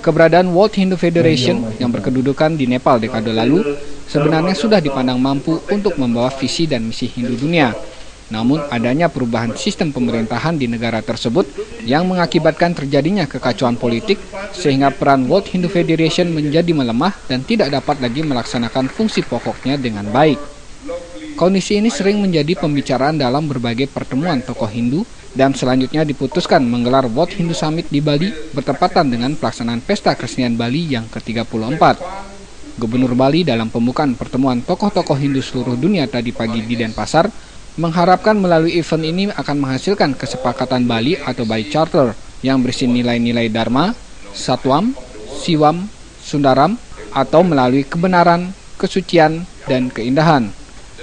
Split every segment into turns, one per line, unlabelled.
Keberadaan World Hindu Federation yang berkedudukan di Nepal dekade lalu sebenarnya sudah dipandang mampu untuk membawa visi dan misi Hindu dunia. Namun adanya perubahan sistem pemerintahan di negara tersebut yang mengakibatkan terjadinya kekacauan politik sehingga peran World Hindu Federation menjadi melemah dan tidak dapat lagi melaksanakan fungsi pokoknya dengan baik. Kondisi ini sering menjadi pembicaraan dalam berbagai pertemuan tokoh Hindu dan selanjutnya diputuskan menggelar World Hindu Summit di Bali bertepatan dengan pelaksanaan Pesta Kesenian Bali yang ke-34. Gubernur Bali dalam pembukaan pertemuan tokoh-tokoh Hindu seluruh dunia tadi pagi di Denpasar mengharapkan melalui event ini akan menghasilkan kesepakatan Bali atau Bali Charter yang berisi nilai-nilai Dharma, Satwam, Siwam, Sundaram atau melalui kebenaran, kesucian, dan keindahan,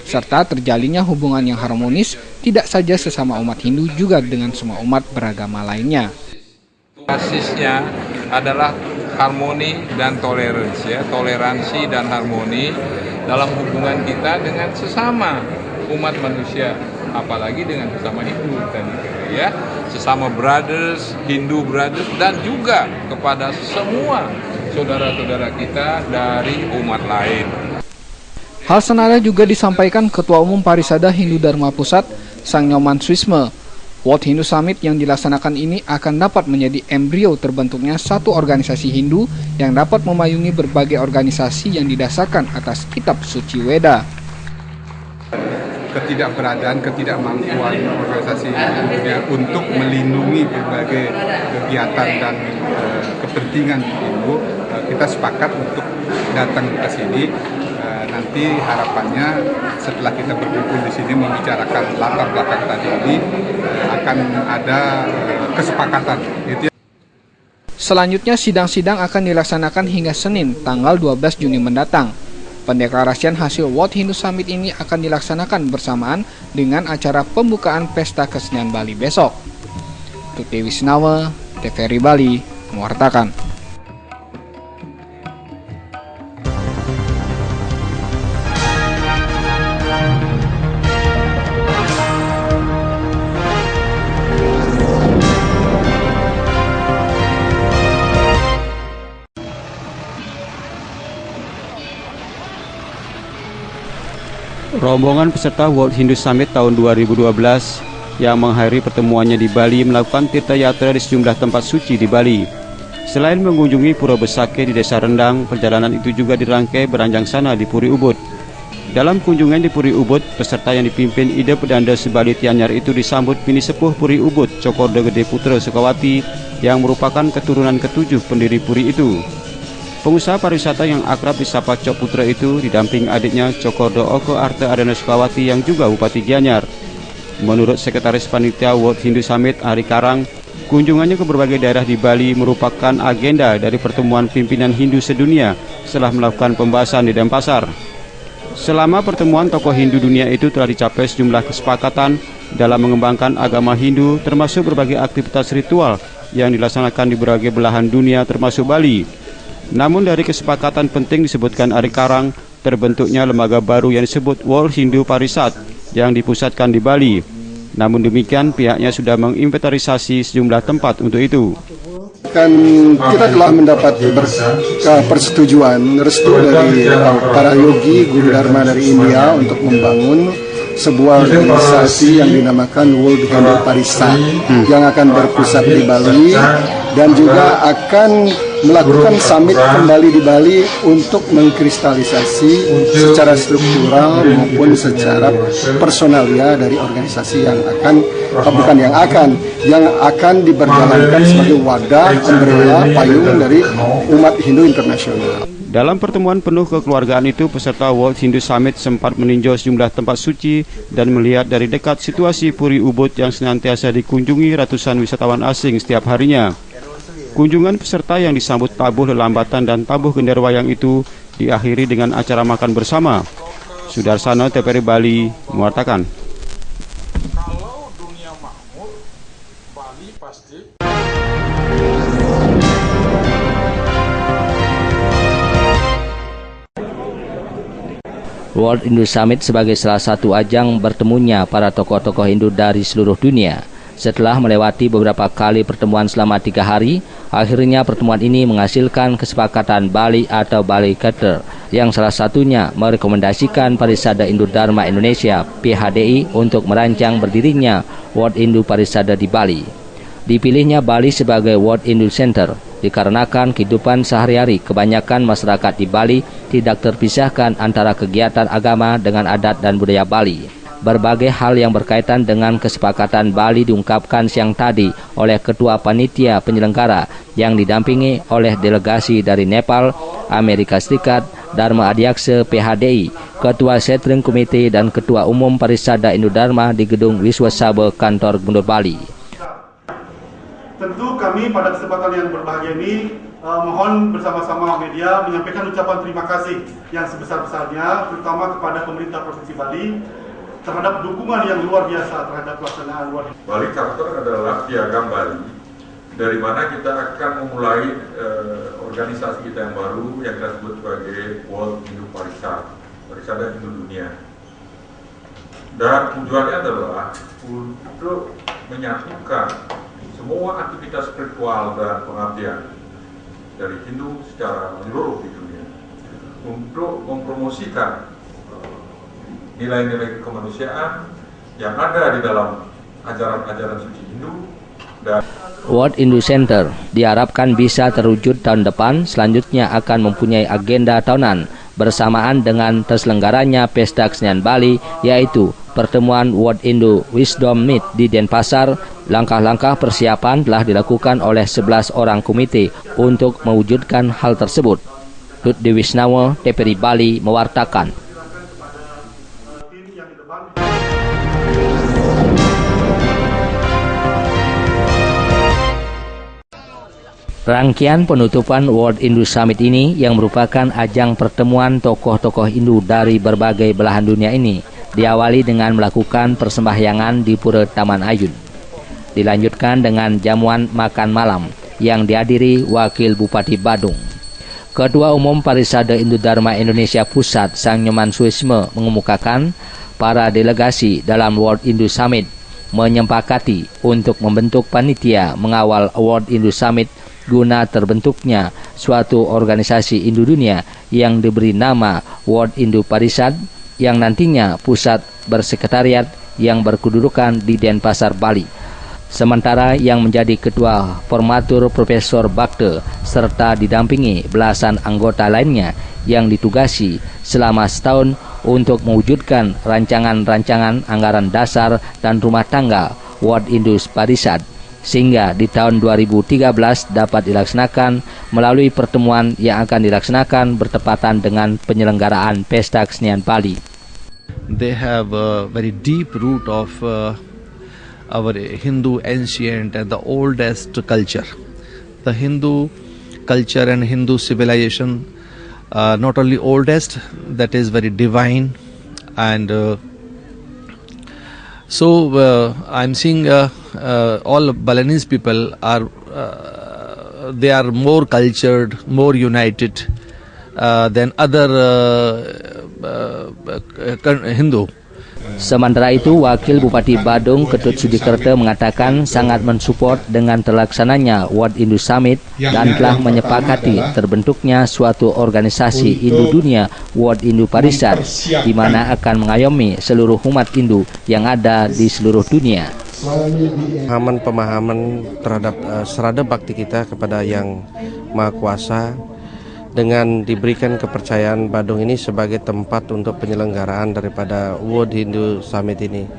serta terjalinnya hubungan yang harmonis tidak saja sesama umat Hindu juga dengan semua umat beragama lainnya.
Basisnya adalah harmoni dan toleransi dan harmoni dalam hubungan kita dengan sesama umat manusia, apalagi dengan sesama Hindu tadi ya, sesama brothers, Hindu brothers, dan juga kepada semua saudara-saudara kita dari umat lain.
Hal senada juga disampaikan Ketua Umum Parisada Hindu Dharma Pusat, Sang Nyoman Swisme. World Hindu Summit yang dilaksanakan ini akan dapat menjadi embrio terbentuknya satu organisasi Hindu yang dapat memayungi berbagai organisasi yang didasarkan atas kitab suci Weda.
Ketidakmampuan organisasi Hindu untuk melindungi berbagai kegiatan dan kepentingan Hindu, kita sepakat untuk datang ke sini. Nanti harapannya setelah kita berkumpul di sini membicarakan latar belakang tadi ini akan ada kesepakatan.
Selanjutnya sidang-sidang akan dilaksanakan hingga Senin tanggal 12 Juni mendatang. Pendeklarasian hasil World Hindu Summit ini akan dilaksanakan bersamaan dengan acara pembukaan Pesta Kesenian Bali besok. Tuti Wisnawa, TVRI Bali, mewartakan.
Rombongan peserta World Hindu Summit tahun 2012 yang mengakhiri pertemuannya di Bali melakukan tirta yatra di sejumlah tempat suci di Bali. Selain mengunjungi Pura Besake di Desa Rendang, perjalanan itu juga dirangkai beranjang sana di Puri Ubud. Dalam kunjungan di Puri Ubud, peserta yang dipimpin Ida Pedanda Sebali Tianyar itu disambut Bini Sepuh Puri Ubud, Cokorda Gede Putra Sukawati, yang merupakan keturunan ketujuh pendiri Puri itu. Pengusaha pariwisata yang akrab disapa Cok Putra itu didamping adiknya Cokordo Oko Arta Adana Sukawati yang juga Bupati Gianyar. Menurut Sekretaris Panitia World Hindu Summit Ari Karang, kunjungannya ke berbagai daerah di Bali merupakan agenda dari pertemuan pimpinan Hindu sedunia setelah melakukan pembahasan di Denpasar. Selama pertemuan tokoh Hindu dunia itu telah dicapai sejumlah kesepakatan dalam mengembangkan agama Hindu termasuk berbagai aktivitas ritual yang dilaksanakan di berbagai belahan dunia termasuk Bali. Namun dari kesepakatan penting disebutkan Ari Karang, terbentuknya lembaga baru yang disebut World Hindu Parisad yang dipusatkan di Bali. Namun demikian pihaknya sudah menginventarisasi sejumlah tempat untuk itu.
Kita telah mendapat persetujuan restu dari para yogi guru dharma dari India untuk membangun sebuah organisasi yang dinamakan World Hindu Parisad yang akan berpusat di Bali dan juga akan melakukan summit kembali di Bali untuk mengkristalisasi secara struktural maupun secara personalia dari organisasi yang akan diberjalankan sebagai wadah umbrella payung dari umat Hindu internasional.
Dalam pertemuan penuh kekeluargaan itu, peserta World Hindu Summit sempat meninjau sejumlah tempat suci dan melihat dari dekat situasi Puri Ubud yang senantiasa dikunjungi ratusan wisatawan asing setiap harinya. Kunjungan peserta yang disambut tabuh lelambatan dan tabuh genderwayang itu diakhiri dengan acara makan bersama. Sudarsana, TVRI Bali, mewartakan.
Kalau dunia makmur, Bali pasti.
World Hindu Summit sebagai salah satu ajang bertemunya para tokoh-tokoh Hindu dari seluruh dunia. Setelah melewati beberapa kali pertemuan selama 3 hari, Akhirnya pertemuan ini menghasilkan kesepakatan Bali atau Bali Charter yang salah satunya merekomendasikan Parisada Hindu Dharma Indonesia (PHDI) untuk merancang berdirinya World Hindu Parisada di Bali. Dipilihnya Bali sebagai World Hindu Center dikarenakan kehidupan sehari-hari kebanyakan masyarakat di Bali tidak terpisahkan antara kegiatan agama dengan adat dan budaya Bali. Berbagai hal yang berkaitan dengan kesepakatan Bali diungkapkan siang tadi oleh Ketua Panitia Penyelenggara yang didampingi oleh delegasi dari Nepal, Amerika Serikat, Dharma Adiaksa PHDI, Ketua Setring Komite dan Ketua Umum Parisada Hindu Dharma di Gedung Wiswa Sabha Kantor Gubernur Bali.
Tentu kami pada kesempatan yang berbahagia ini mohon bersama-sama media menyampaikan ucapan terima kasih yang sebesar-besarnya terutama kepada pemerintah Provinsi Bali terhadap dukungan yang luar biasa terhadap pelaksanaan World
Bali Charter adalah piagam Bali dari mana kita akan memulai organisasi kita yang baru yang kita sebut sebagai World Hindu Parisada Hindu Dunia. Dan tujuannya adalah untuk menyatukan semua aktivitas spiritual dan pengabdian dari Hindu secara menyeluruh di dunia untuk mempromosikan nilai-nilai kemanusiaan yang ada di dalam ajaran-ajaran suci Hindu dan
World Hindu Center diharapkan bisa terwujud tahun depan. Selanjutnya akan mempunyai agenda tahunan bersamaan dengan terselenggaranya Pesta Kesenian Bali, yaitu pertemuan World Hindu Wisdom Meet di Denpasar. Langkah-langkah persiapan telah dilakukan oleh 11 orang komite untuk mewujudkan hal tersebut. Rudi Wisnawa, TVRI Bali mewartakan. Rangkaian penutupan World Hindu Summit ini yang merupakan ajang pertemuan tokoh-tokoh Hindu dari berbagai belahan dunia ini diawali dengan melakukan persembahyangan di Pura Taman Ayun. Dilanjutkan dengan jamuan makan malam yang dihadiri Wakil Bupati Badung. Ketua Umum Parisada Hindu Dharma Indonesia Pusat Sang Nyoman Suisme mengemukakan para delegasi dalam World Hindu Summit menyepakati untuk membentuk panitia mengawal World Hindu Summit guna terbentuknya suatu organisasi Hindu dunia yang diberi nama World Hindu Parisad yang nantinya pusat bersekretariat yang berkedudukan di Denpasar, Bali. Sementara yang menjadi ketua formatur Profesor Bakte serta didampingi belasan anggota lainnya yang ditugasi selama setahun untuk mewujudkan rancangan-rancangan anggaran dasar dan rumah tangga World Hindu Parisad sehingga di tahun 2013 dapat dilaksanakan melalui pertemuan yang akan dilaksanakan bertepatan dengan penyelenggaraan Pesta Kesenian Bali.
They have a very deep root of our Hindu ancient and the oldest culture. The Hindu culture and Hindu civilization, not only oldest, that is very divine, and so I'm seeing all Balinese people are they are more cultured, more united than other Hindu.
Sementara itu, Wakil Bupati Badung Ketut Sudikerto mengatakan sangat mensupport dengan terlaksananya World Hindu Summit dan telah menyepakati terbentuknya suatu organisasi Hindu dunia World Hindu Parisad di mana akan mengayomi seluruh umat Hindu yang ada di seluruh dunia.
Pemahaman terhadap serada bakti kita kepada Yang Maha Kuasa dengan diberikan kepercayaan Badung ini sebagai tempat untuk penyelenggaraan daripada World Hindu Summit ini,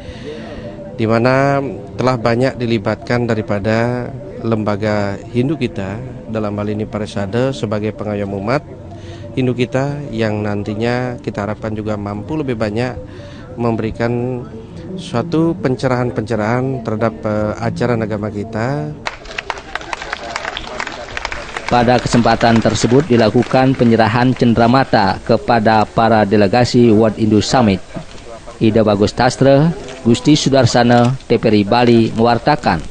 di mana telah banyak dilibatkan daripada lembaga Hindu kita, dalam hal ini Parisada sebagai pengayom umat Hindu kita yang nantinya kita harapkan juga mampu lebih banyak memberikan suatu pencerahan-pencerahan terhadap ajaran agama kita.
Pada kesempatan tersebut dilakukan penyerahan cenderamata kepada para delegasi World Hindu Summit. Ida Bagus Tastra, Gusti Sudarsana, TVRI Bali mewartakan.